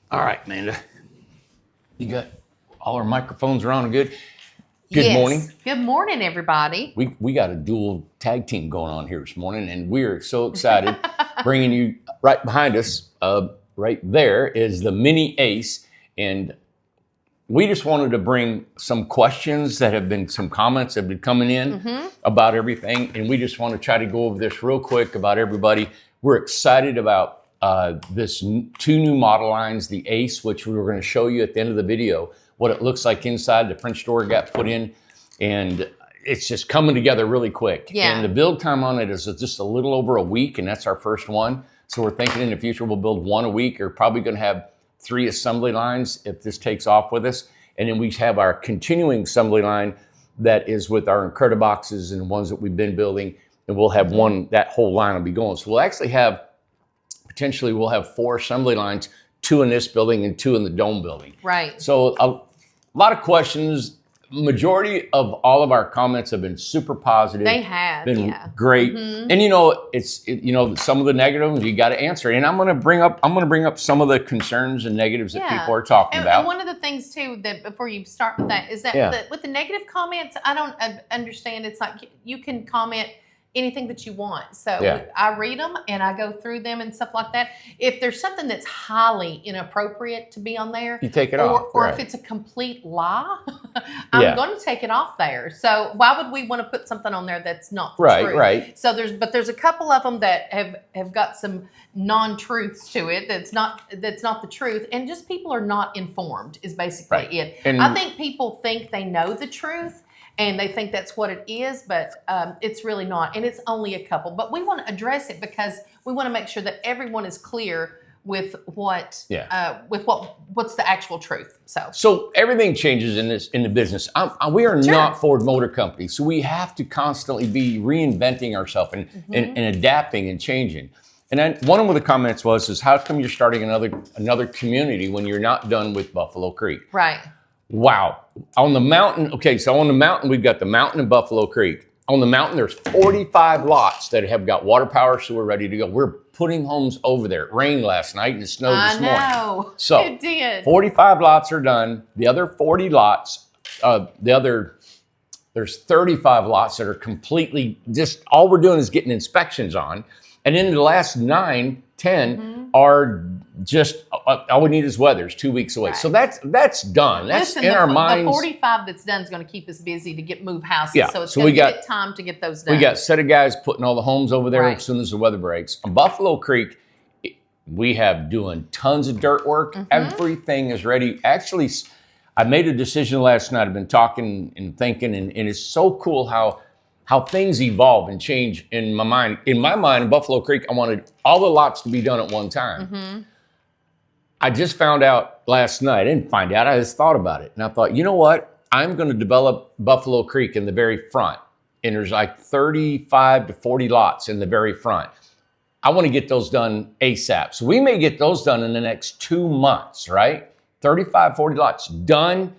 All right, Amanda. You got all our microphones around and good? Good morning. Good morning, everybody. We got a dual tag team going on here this morning, and we're so excited. Bringing you right behind us, right there is the Mini Ace, and we just wanted to bring some questions that have been, some comments that have been coming in about everything, and we just want to try to go over this real quick about everybody. We're excited about this two new model lines, the Ace, which we were going to show you at the end of the video, what it looks like inside. The French door got put in, and it's just coming together really quick. Yeah. And the build time on it is just a little over a week, and that's our first one. So we're thinking in the future we'll build one a week, or probably going to have 3 assembly lines if this takes off with us. And then we have our continuing assembly line that is with our Incrediboxes and the ones that we've been building, and we'll have one, that whole line will be going. So we'll actually have, potentially we'll have 4 assembly lines, 2 in this building and 2 in the Dome building. Right. So a lot of questions. Majority of all of our comments have been super positive. They have, been yeah. great. And you know, some of the negatives you got to answer. And I'm going to bring up some of the concerns and negatives that people are talking about. And one of the things too, that before you start with that, is that with the negative comments, I don't understand. It's like you can comment anything that you want. So I read them and I go through them and stuff like that. If there's something that's highly inappropriate to be on there, you take it off. Or if it's a complete lie, I'm going to take it off there. So why would we want to put something on there that's not the truth? Right. So there's a couple of them that have got some non-truths to it that's not the truth, and just people are not informed is basically it. And I think people think they know the truth, and they think that's what it is, but it's really not. And it's only a couple. But we want to address it because we want to make sure that everyone is clear with what's the actual truth. So everything changes in the business. We are not Ford Motor Company, so we have to constantly be reinventing ourselves and adapting and changing. And then one of the comments was how come you're starting another community when you're not done with Buffalo Creek? Right. Wow. On the mountain, so on the mountain, we've got the mountain and Buffalo Creek. On the mountain, there's 45 lots that have got water power, so we're ready to go. We're putting homes over there. It rained last night and it snowed this morning. I know. So it did. 45 lots are done. The other 40 lots, there's 35 lots that are completely, just all we're doing is getting inspections on. And then the last 9, 10 are just, all we need is weather. It's 2 weeks away. Right. So that's done. That's in our minds. The 45 that's done is going to keep us busy to move houses. Yeah. So it's going to get time to get those done. We got a set of guys putting all the homes over there as soon as the weather breaks. On Buffalo Creek, we have doing tons of dirt work. Everything is ready. Actually, I made a decision last night. I've been talking and thinking, and it's so cool how things evolve and change in my mind. In my mind, in Buffalo Creek, I wanted all the lots to be done at one time. I just found out last night. I didn't find out. I just thought about it. And I thought, you know what? I'm going to develop Buffalo Creek in the very front. And there's like 35 to 40 lots in the very front. I want to get those done ASAP. So we may get those done in the next 2 months, right? 35, 40 lots done,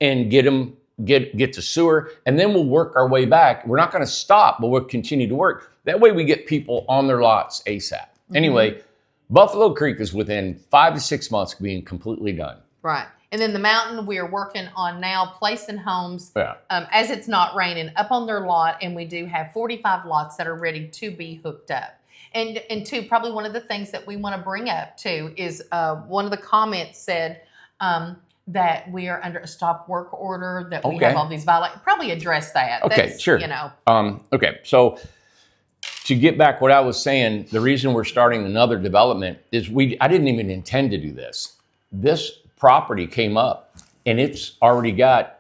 and get to sewer, and then we'll work our way back. We're not going to stop, but we'll continue to work. That way we get people on their lots ASAP. Anyway, Buffalo Creek is within 5 to 6 months of being completely done. Right. And then the mountain we are working on now, placing homes as it's not raining up on their lot, and we do have 45 lots that are ready to be hooked up. And two, probably one of the things that we want to bring up too is one of the comments said that we are under a stop work order, that we have all these violations. Probably address that. Okay, sure. So to get back what I was saying, the reason we're starting another development is I didn't even intend to do this. This property came up, and it's already got,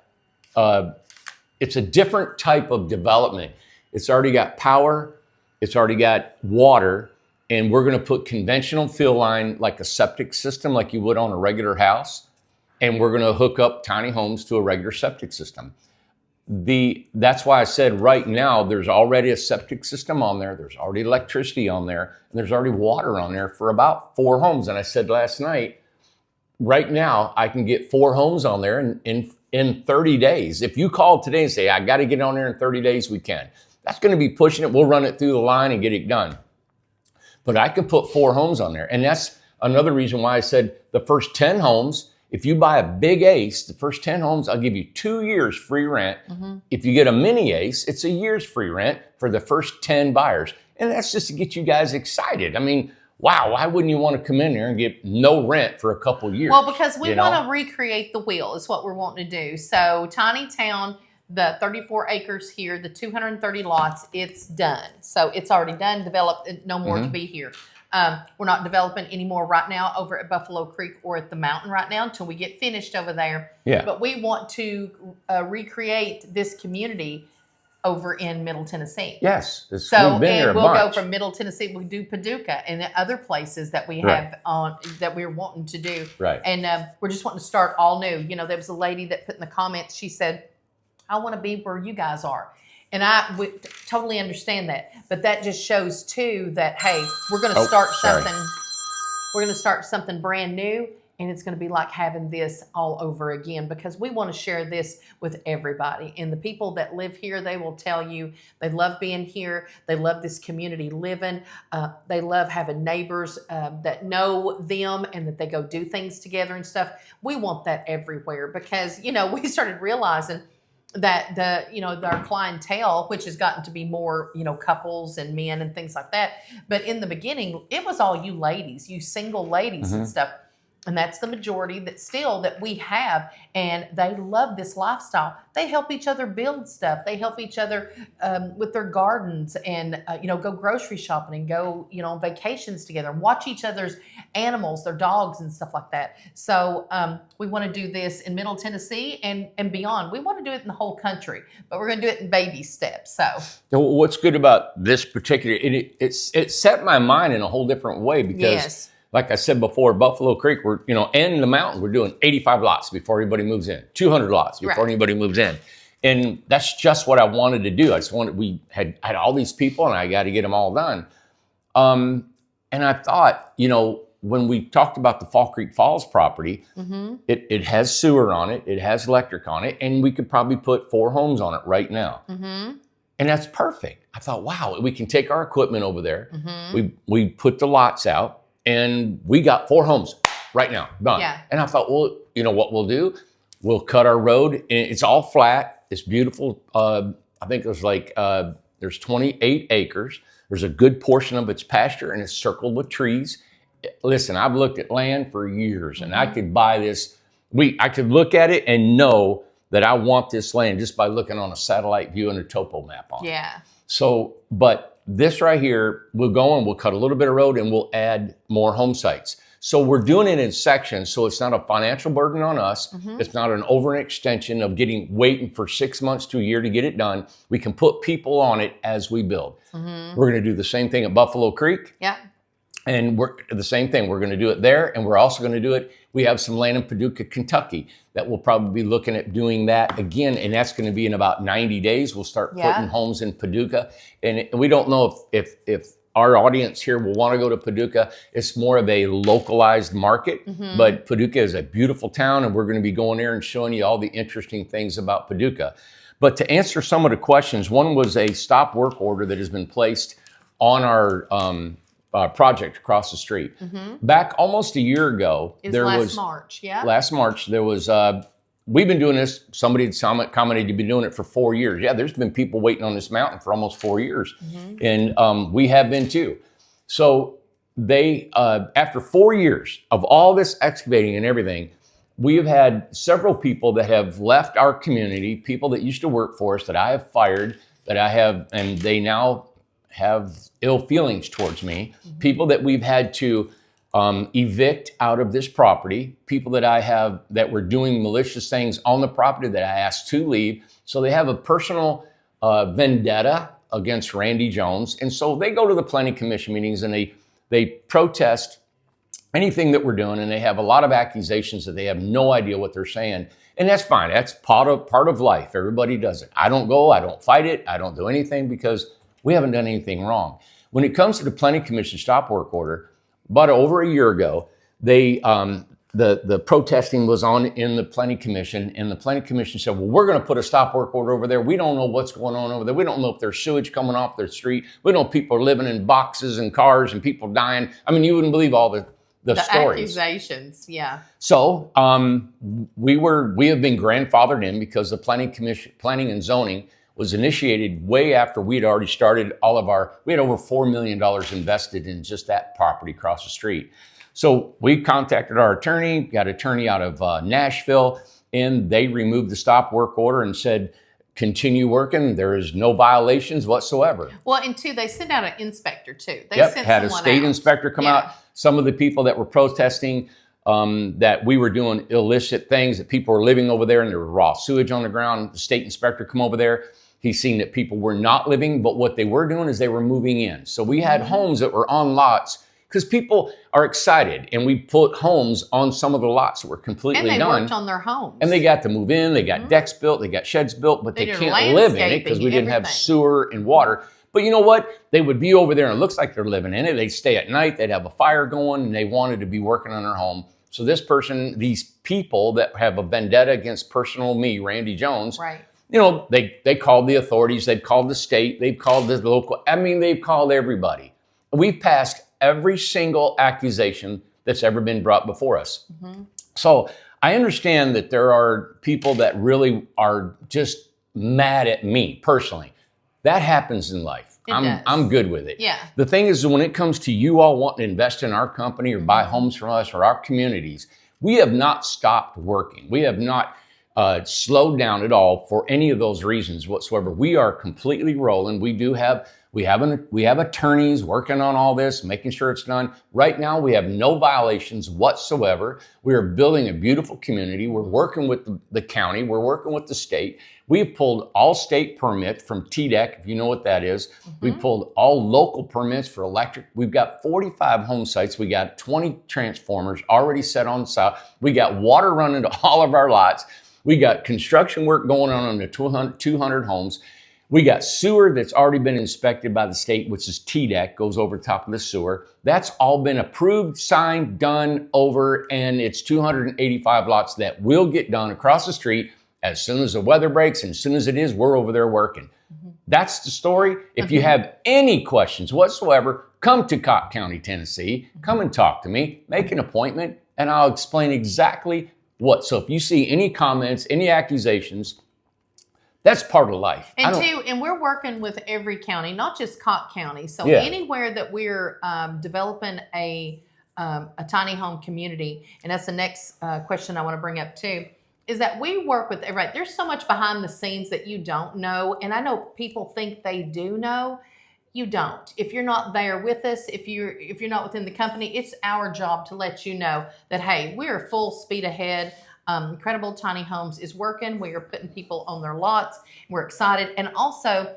it's a different type of development. It's already got power, it's already got water, and we're going to put conventional fill line like a septic system like you would on a regular house. And we're going to hook up tiny homes to a regular septic system. That's why I said right now there's already a septic system on there. There's already electricity on there. And there's already water on there for about 4 homes. And I said last night, right now I can get 4 homes on there in 30 days. If you call today and say, I got to get on there in 30 days, we can. That's going to be pushing it. We'll run it through the line and get it done. But I could put 4 homes on there. And that's another reason why I said the first 10 homes, if you buy a big Ace, the first 10 homes, I'll give you 2 years free rent. If you get a mini Ace, it's a year's free rent for the first 10 buyers. And that's just to get you guys excited. I mean, wow, why wouldn't you want to come in there and get no rent for a couple years? Well, because we want to recreate the wheel is what we're wanting to do. So Tiny Town, the 34 acres here, the 230 lots, it's done. So it's already done, developed, no more to be here. We're not developing anymore right now over at Buffalo Creek or at the mountain right now until we get finished over there. Yeah. But we want to recreate this community over in Middle Tennessee. Yes. So, we've been and there a we'll bunch. go from Middle Tennessee, we'll do Paducah and the other places that we have on, that we're wanting to do. Right. And we're just wanting to start all new. You know, there was a lady that put in the comments, she said, I want to be where you guys are. And I would totally understand that. But that just shows too that, hey, we're going to start something. We're going to start something brand new. And it's going to be like having this all over again, because we want to share this with everybody. And the people that live here, they will tell you they love being here. They love this community living. They love having neighbors that know them and that they go do things together and stuff. We want that everywhere because, you know, we started realizing that our clientele, which has gotten to be more, you know, couples and men and things like that. But in the beginning, it was all you ladies, you single ladies and stuff. And that's the majority that we have. And they love this lifestyle. They help each other build stuff. They help each other with their gardens and, go grocery shopping and go, on vacations together and watch each other's animals, their dogs and stuff like that. So we want to do this in Middle Tennessee and beyond. We want to do it in the whole country, but we're going to do it in baby steps. So what's good about this particular, it set my mind in a whole different way because yes. Like I said before, Buffalo Creek, and the mountain, we're doing 85 lots before anybody moves in, 200 lots before anybody moves in. And that's just what I wanted to do. We had all these people and I got to get them all done. And I thought, when we talked about the Fall Creek Falls property, it has sewer on it, it has electric on it, and we could probably put 4 homes on it right now. And that's perfect. I thought, wow, we can take our equipment over there. We put the lots out. And we got 4 homes right now, done. Yeah. And I thought, well, you know what we'll do? We'll cut our road. And it's all flat. It's beautiful. I think there's 28 acres. There's a good portion of it's pasture and it's circled with trees. Listen, I've looked at land for years and I could buy this. I could look at it and know that I want this land just by looking on a satellite view and a topo map on it. Yeah. So, but this right here, we'll go and we'll cut a little bit of road and we'll add more home sites. So we're doing it in sections, so it's not a financial burden on us. It's not an overextension of waiting for 6 months to a year to get it done. We can put people on it as we build. We're going to do the same thing at Buffalo Creek. Yeah. And we're the same thing. We're going to do it there, and we're also going to do it. We have some land in Paducah, Kentucky, that we'll probably be looking at doing that again, and that's going to be in about 90 days. We'll start putting homes in Paducah, and we don't know if our audience here will want to go to Paducah. It's more of a localized market, but Paducah is a beautiful town, and we're going to be going there and showing you all the interesting things about Paducah. But to answer some of the questions, one was a stop work order that has been placed on our project across the street. Back almost a year ago, last March, there was, we've been doing this, somebody had commented, you've been doing it for 4 years. Yeah, there's been people waiting on this mountain for almost 4 years. And we have been too. So they, after 4 years of all this excavating and everything, we have had several people that have left our community, people that used to work for us that I have fired, and they now have ill feelings towards me, people that we've had to evict out of this property, people that were doing malicious things on the property that I asked to leave. So they have a personal vendetta against Randy Jones. And so they go to the planning commission meetings and they protest anything that we're doing. And they have a lot of accusations that they have no idea what they're saying. And that's fine. That's part of life. Everybody does it. I don't go, I don't fight it. I don't do anything because we haven't done anything wrong. When it comes to the planning commission stop work order, about over a year ago, the protesting was on in the planning commission, and the planning commission said, well, we're going to put a stop work order over there. We don't know what's going on over there. We don't know if there's sewage coming off their street. We don't know if people are living in boxes and cars and people dying. I mean, you wouldn't believe all the stories. Accusations, yeah. So we have been grandfathered in because the planning and zoning was initiated way after we had already started we had over $4 million invested in just that property across the street. So we contacted our attorney, got an attorney out of Nashville, and they removed the stop work order and said, continue working. There is no violations whatsoever. Well, and two, they sent out an inspector too. They had a state inspector come out. Some of the people that were protesting that we were doing illicit things, that people were living over there and there was raw sewage on the ground. The state inspector come over there. He's seen that people were not living, but what they were doing is they were moving in. So we had homes that were on lots because people are excited, and we put homes on some of the lots that were completely done. And they worked on their homes. And they got to move in, they got decks built, they got sheds built, but they can't live in it because we didn't have sewer and water. But you know what? They would be over there and it looks like they're living in it. They'd stay at night, they'd have a fire going, and they wanted to be working on their home. So these people that have a vendetta against personal me, Randy Jones, right. You know, they called the authorities, they've called the state, they've called the local, they've called everybody. We've passed every single accusation that's ever been brought before us. So I understand that there are people that really are just mad at me personally. That happens in life. I'm good with it. Yeah. The thing is, when it comes to you all wanting to invest in our company or buy homes from us or our communities, we have not stopped working. We have not slowed down at all for any of those reasons whatsoever. We are completely rolling. We have attorneys working on all this, making sure it's done. Right now, we have no violations whatsoever. We are building a beautiful community. We're working with the county. We're working with the state. We've pulled all state permits from TDEC, if you know what that is. We pulled all local permits for electric. We've got 45 home sites. We got 20 transformers already set on site. We got water running to all of our lots. We got construction work going on the 200 homes. We got sewer that's already been inspected by the state, which is TDEC, goes over top of the sewer. That's all been approved, signed, done, over, and it's 285 lots that will get done across the street as soon as the weather breaks, and as soon as it is, we're over there working. That's the story. If you have any questions whatsoever, come to Cocke County, Tennessee. Come and talk to me. Make an appointment, and I'll explain exactly what. So if you see any comments, any accusations, that's part of life. And we're working with every county, not just Cocke County. So anywhere that we're developing a tiny home community, and that's the next question I want to bring up too, is that we work with, right, there's so much behind the scenes that you don't know. And I know people think they do know. You don't. If you're not there with us, if you're not within the company, it's our job to let you know that, hey, we're full speed ahead. Incredible Tiny Homes is working. We are putting people on their lots. We're excited. And also,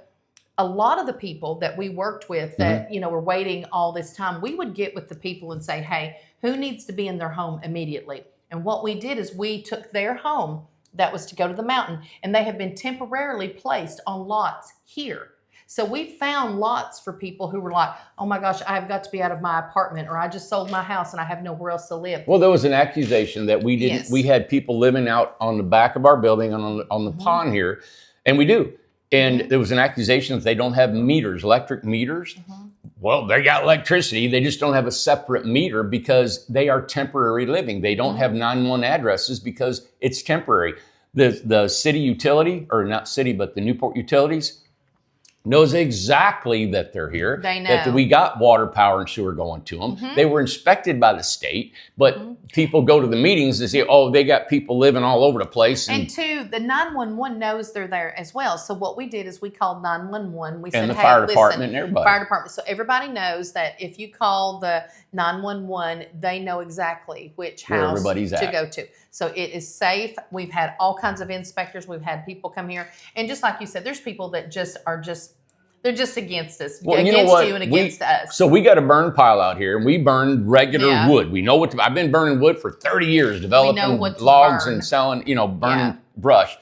a lot of the people that we worked with that, were waiting all this time, we would get with the people and say, hey, who needs to be in their home immediately? And what we did is we took their home that was to go to the mountain, and they have been temporarily placed on lots here. So we found lots for people who were like, oh my gosh, I've got to be out of my apartment, or I just sold my house and I have nowhere else to live. Well, there was an accusation that we didn't. Yes. We had people living out on the back of our building on the pond here, and we do. And there was an accusation that they don't have meters, electric meters. Well, they got electricity. They just don't have a separate meter because they are temporary living. They don't have 911 addresses because it's temporary. The city utility, or not city, but the Newport Utilities, knows exactly that they're here. They know. That we got water, power, and sewer going to them. They were inspected by the state, but people go to the meetings and say, oh, they got people living all over the place. And two, the 911 knows they're there as well. So what we did is we called 911. We said, and the hey, fire department and everybody. Fire department. So everybody knows that if you call the 911, they know exactly which house to go to. So it is safe. We've had all kinds of inspectors. We've had people come here. And just like you said, there's people that they're just against us, against you and against us. So we got a burn pile out here, and we burn regular wood. We know I've been burning wood for 30 years, developing logs and selling, burning brush.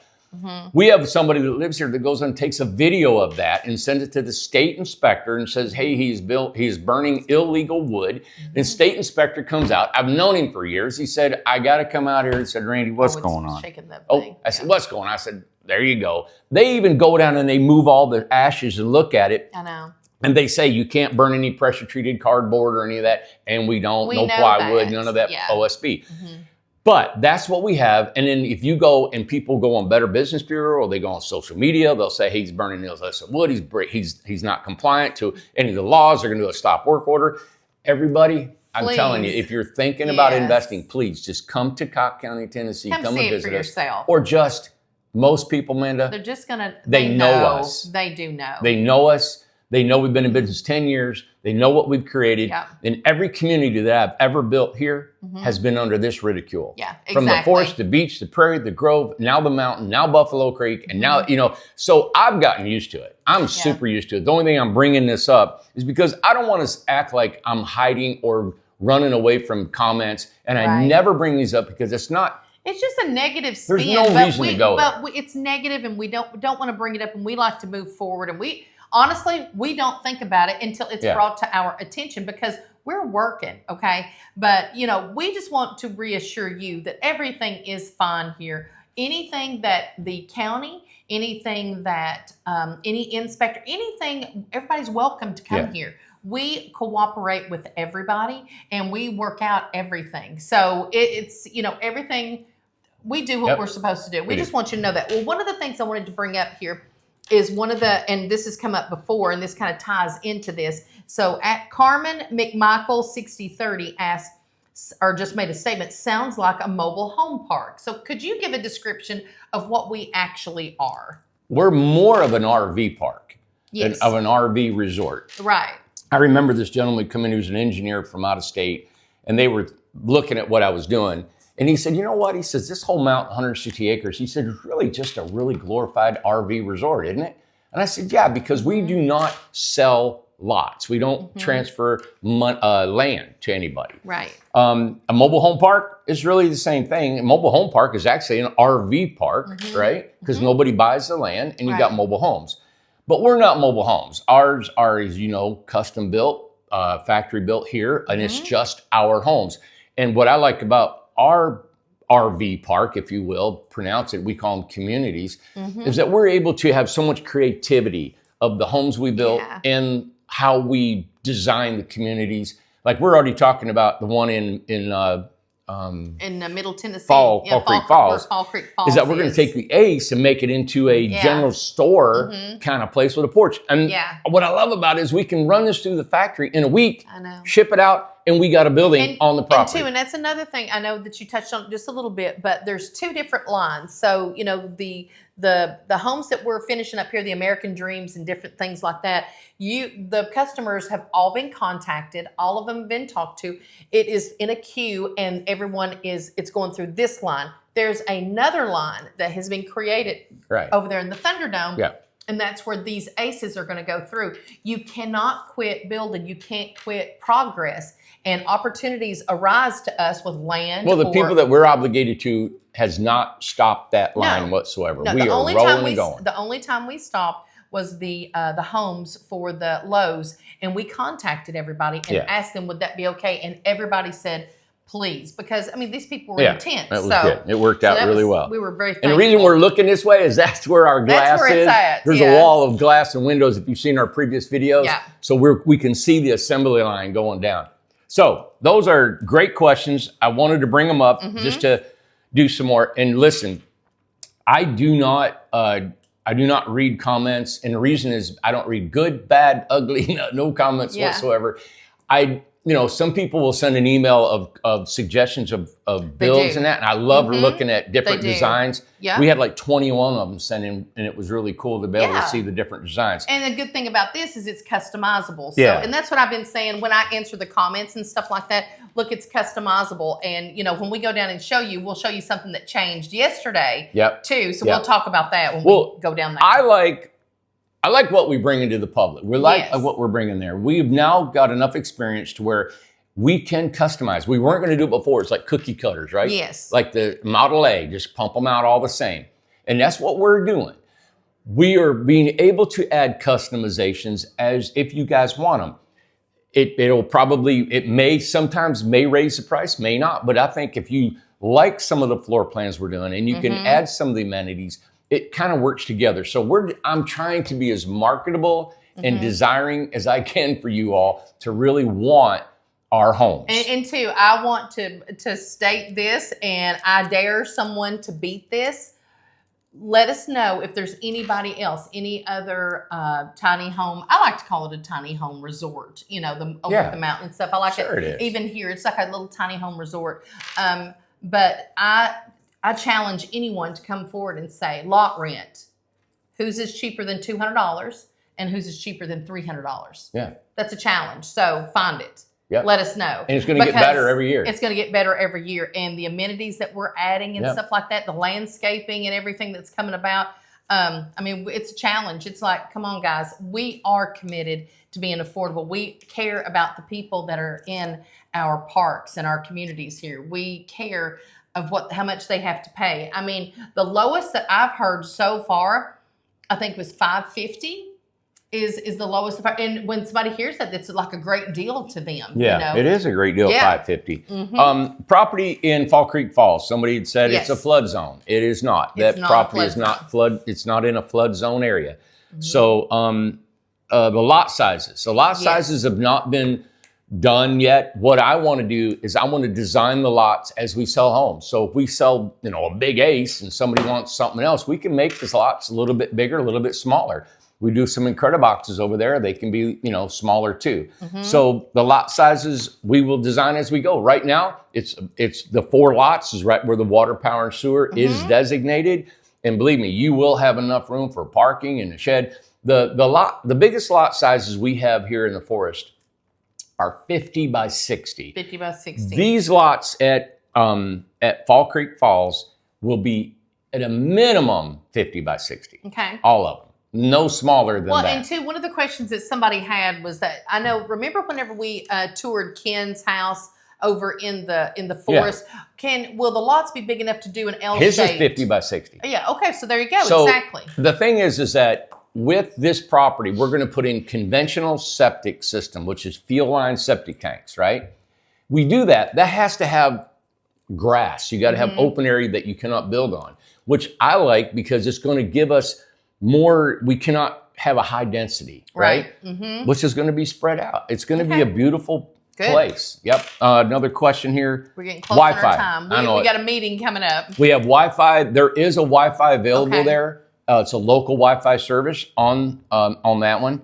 We have somebody that lives here that goes and takes a video of that and sends it to the state inspector and says, hey, he's burning illegal wood. The state inspector comes out. I've known him for years. He said, I got to come out here and said, Randy, what's going on? Shaking that thing. I said, what's going on? I said, there you go. They even go down and they move all the ashes and look at it. I know. And they say you can't burn any pressure treated cardboard or any of that. And we don't, no plywood, none of that OSB. But that's what we have. And then if you go and people go on Better Business Bureau or they go on social media, they'll say, hey, he's burning nails less than wood. He's not compliant to any of the laws. They're going to do a stop work order. Everybody, I'm telling you, if you're thinking about investing, please just come to Cocke County, Tennessee. Come and see visit it for us. yourself. Or just, most people, Minda, they're just going to, they know us. They do know. They know us. They know we've been in business 10 years. They know what we've created. Yeah. And every community that I've ever built here has been under this ridicule. Yeah, exactly. From the forest, the beach, the prairie, the grove, now the mountain, now Buffalo Creek, and now, so I've gotten used to it. I'm super used to it. The only thing I'm bringing this up is because I don't want to act like I'm hiding or running away from comments. And I never bring these up because it's not. It's just a negative spin. There's no reason to go there. But it's negative and we don't want to bring it up and we like to move forward. And honestly, we don't think about it until it's brought to our attention because we're working, okay? But, we just want to reassure you that everything is fine here. Anything that the county, anything that any inspector, anything, everybody's welcome to come here. We cooperate with everybody and we work out everything. So it's, everything, we do what we're supposed to do. We just want you to know that. Well, one of the things I wanted to bring up here is and this has come up before, and this kind of ties into this. So at Carmen McMichael 6030 asked, or just made a statement, sounds like a mobile home park. So could you give a description of what we actually are? We're more of an RV park than of an RV resort. Right. I remember this gentleman come in, he was an engineer from out of state, and they were looking at what I was doing. And he said, you know what? He says, this whole mountain, 160 acres, he said, it's really just a really glorified RV resort, isn't it? And I said, yeah, because we do not sell lots. We don't transfer land to anybody. Right. A mobile home park is really the same thing. A mobile home park is actually an RV park, right? Because nobody buys the land and you got mobile homes. But we're not mobile homes. Ours are, as you know, custom built, factory built here, and it's just our homes. And what I like about our RV park, if you will, pronounce it, we call them communities, is that we're able to have so much creativity of the homes we built and how we design the communities. Like we're already talking about the one in Middle Tennessee, Fall Creek Falls, is that we're going to take the Ace and make it into a general store kind of place with a porch. And what I love about it is we can run this through the factory in a week, ship it out, and we got a building on the property. And that's another thing I know that you touched on just a little bit, but there's two different lines. So, the homes that we're finishing up here, the American Dreams and different things like that, the customers have all been contacted, all of them have been talked to. It is in a queue and it's going through this line. There's another line that has been created over there in the Thunderdome. Yeah. And that's where these ACEs are going to go through. You cannot quit building. You can't quit progress. And opportunities arise to us with land. Well, the people that we're obligated to has not stopped that line whatsoever. No, we are rolling and going. The only time we stopped was the homes for the Lowe's. And we contacted everybody and asked them, would that be okay? And everybody said, please, because these people were intense. That was good. It worked out really well. We were very thankful. And the reason we're looking this way is that's where our glass is. There's a wall of glass and windows if you've seen our previous videos. Yeah. So we can see the assembly line going down. So those are great questions. I wanted to bring them up just to do some more. And listen, I do not read comments, and the reason is I don't read good, bad, ugly, no comments whatsoever. Some people will send an email of suggestions of builds and that, and I love looking at different designs. Yeah. We had like 21 of them sent in, and it was really cool to be able to see the different designs. And the good thing about this is it's customizable. So, and that's what I've been saying when I answer the comments and stuff like that. Look, it's customizable, and when we go down and show you, we'll show you something that changed yesterday too. So we'll talk about that when we go down there. I like what we bring into the public. We like what we're bringing there. We've now got enough experience to where we can customize. We weren't going to do it before. It's like cookie cutters, right? Yes. Like the Model A, just pump them out all the same. And that's what we're doing. We are being able to add customizations as if you guys want them. It may sometimes raise the price, may not. But I think if you like some of the floor plans we're doing and you can add some of the amenities, it kind of works together. So I'm trying to be as marketable and desiring as I can for you all to really want our homes. And two, I want to state this, and I dare someone to beat this. Let us know if there's anybody else, any other tiny home. I like to call it a tiny home resort. You know, over the mountain and stuff. I like it. Even here, it's like a little tiny home resort. But I challenge anyone to come forward and say lot rent. Whose is cheaper than $200, and whose is cheaper than $300? Yeah, that's a challenge. So find it. Yep. Let us know. And it's going to get better every year. It's going to get better every year. And the amenities that we're adding and stuff like that, the landscaping and everything that's coming about. I mean, it's a challenge. It's like, come on, guys. We are committed to being affordable. We care about the people that are in our parks and our communities here. We care of how much they have to pay. I mean, the lowest that I've heard so far, I think was $550. Is the lowest, and when somebody hears that, it's like a great deal to them. Yeah, you know? It is a great deal. $550. Property in Fall Creek Falls. Somebody had said it's a flood zone. It is not. That property is not flood. It's not in a flood zone area. So the lot sizes. The lot sizes have not been done yet. What I want to do is I want to design the lots as we sell homes. So if we sell, a big ace and somebody wants something else, we can make the lots a little bit bigger, a little bit smaller. We do some Incrediboxes over there. They can be, smaller too. So the lot sizes we will design as we go. Right now, it's the 4 lots is right where the water, power, and sewer is designated. And believe me, you will have enough room for parking and a shed. The biggest lot sizes we have here in the forest are 50 by 60. 50 by 60. These lots at Fall Creek Falls will be at a minimum 50 by 60. Okay. All of them. No smaller than that. Well, and two, one of the questions that somebody had was that remember whenever we toured Ken's house over in the forest, will the lots be big enough to do an L-shaped? His is 50 by 60. Yeah, okay, so there you go, so exactly. The thing is that with this property, we're going to put in conventional septic system, which is field line septic tanks, right? We do that. That has to have grass. You got to have open area that you cannot build on, which I like because it's going to give us more. We cannot have a high density, right? Which is going to be spread out. It's going to be a beautiful place. Yep. Another question here. We're getting close on our time. We got a meeting coming up. We have Wi-Fi. There is a Wi-Fi available there. It's a local Wi-Fi service on that one.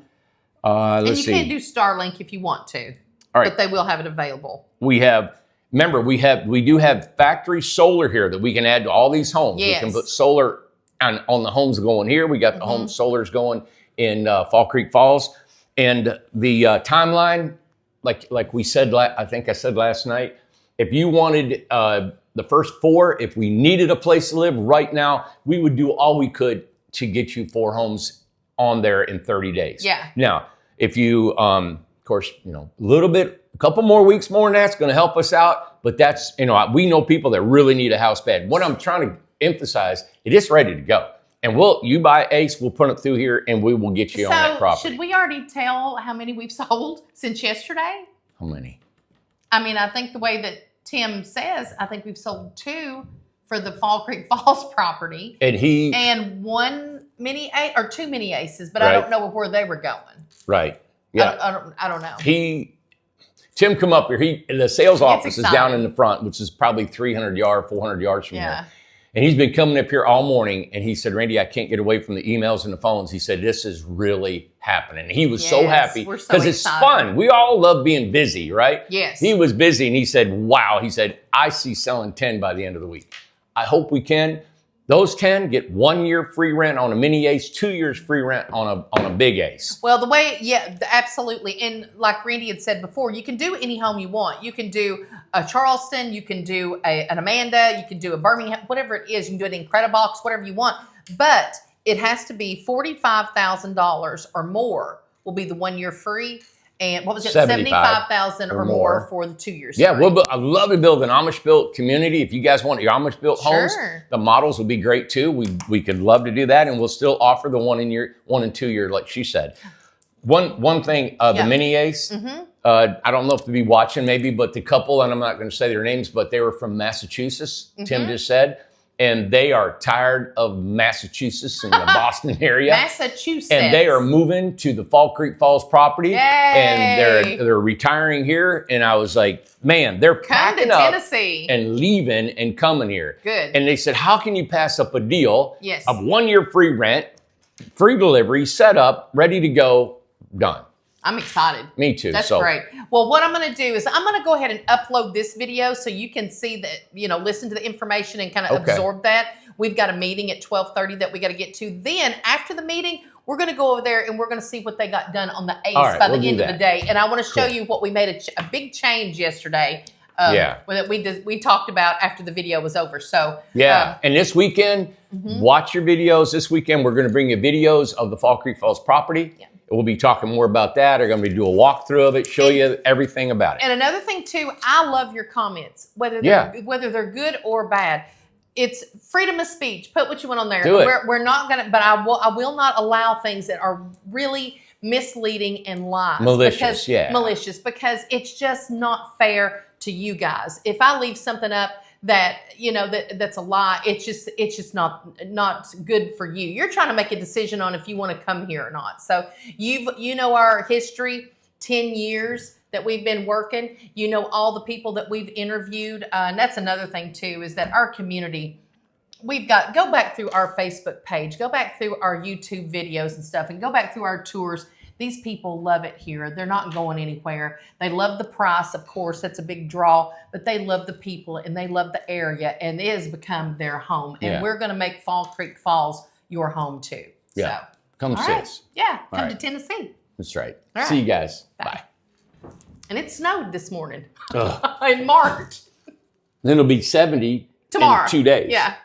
And you can't do Starlink if you want to. All right. But they will have it available. We do have factory solar here that we can add to all these homes. Yes. We can put solar on the homes going here. We got the home solars going in Fall Creek Falls. And the timeline, like we said, I think I said last night, if you wanted the first 4, if we needed a place to live right now, we would do all we could to get you 4 homes on there in 30 days. Yeah. Now, if you, of course, a couple more weeks more than that's going to help us out. But that's, we know people that really need a house bed. What I'm trying to emphasize, it is ready to go. And you buy Ace, we'll put it through here and we will get you on that property. Should we already tell how many we've sold since yesterday? How many? I mean, I think the way that Tim says, I think we've sold 2 for the Fall Creek Falls property. And 1 mini ace or 2 mini aces, but I don't know where they were going. Right. Yeah. I don't know. Tim come up here. The sales office is down in the front, which is probably 300 yards, 400 yards from here. And he's been coming up here all morning. And he said, Randy, I can't get away from the emails and the phones. He said, this is really happening. And he was so happy because it's fun. We all love being busy, right? Yes. He was busy and he said, wow. He said, I see selling 10 by the end of the week. I hope we can. Those 10 get 1 year free rent on a mini ace, 2 years free rent on a big ace. Well, absolutely. And like Randy had said before, you can do any home you want. You can do a Charleston, you can do an Amanda, you can do a Birmingham, whatever it is. You can do an Incredibox, whatever you want. But it has to be $45,000 or more will be the 1 year free. And what was it? 75,000 or more for the 2 years. Yeah, I'd love to build an Amish built community. If you guys want your Amish built homes, the models would be great too. We could love to do that, and we'll still offer the 1 and 2 year, like she said. One thing, the mini ace. I don't know if to be watching maybe, but the couple, and I'm not going to say their names, but they were from Massachusetts. Tim just said, and they are tired of Massachusetts and the Boston area. Massachusetts. And they are moving to the Fall Creek Falls property. Yay. And they're retiring here. And I was like, man, they're packing up Tennessee and leaving and coming here. Good. And they said, how can you pass up a deal Yes. of 1 year free rent, free delivery, set up, ready to go, done. I'm excited. Me too. That's great. Well, what I'm going to do is I'm going to go ahead and upload this video so you can see that, listen to the information and kind of absorb that. We've got a meeting at 12:30 that we got to get to. Then after the meeting, we're going to go over there and we're going to see what they got done on the 8th by the end of the day. And I want to show you what we made a big change yesterday. That we talked about after the video was over. So and this weekend, watch your videos. This weekend, we're going to bring you videos of the Fall Creek Falls property. Yeah. We'll be talking more about that. We're going to do a walkthrough of it, show you everything about it. And another thing too, I love your comments, whether they're good or bad. It's freedom of speech. Put what you want on there. We're not going to, but I will not allow things that are really misleading and lies. Malicious, because it's just not fair to you guys. If I leave something up that that's a lie, it's just not good for you. You're trying to make a decision on if you want to come here or not. So our history, 10 years that we've been working, all the people that we've interviewed, and that's another thing too, is that our community, go back through our Facebook page, go back through our YouTube videos and stuff, and go back through our tours. These people love it here. They're not going anywhere. They love the price, of course. That's a big draw. But they love the people and they love the area. And it has become their home. And we're going to make Fall Creek Falls your home too. Yeah. So, come see us. Yeah. Come to Tennessee. That's right. All right. See you guys. Bye. And it snowed this morning in March. Then it'll be 70 tomorrow. in 2 days. Yeah.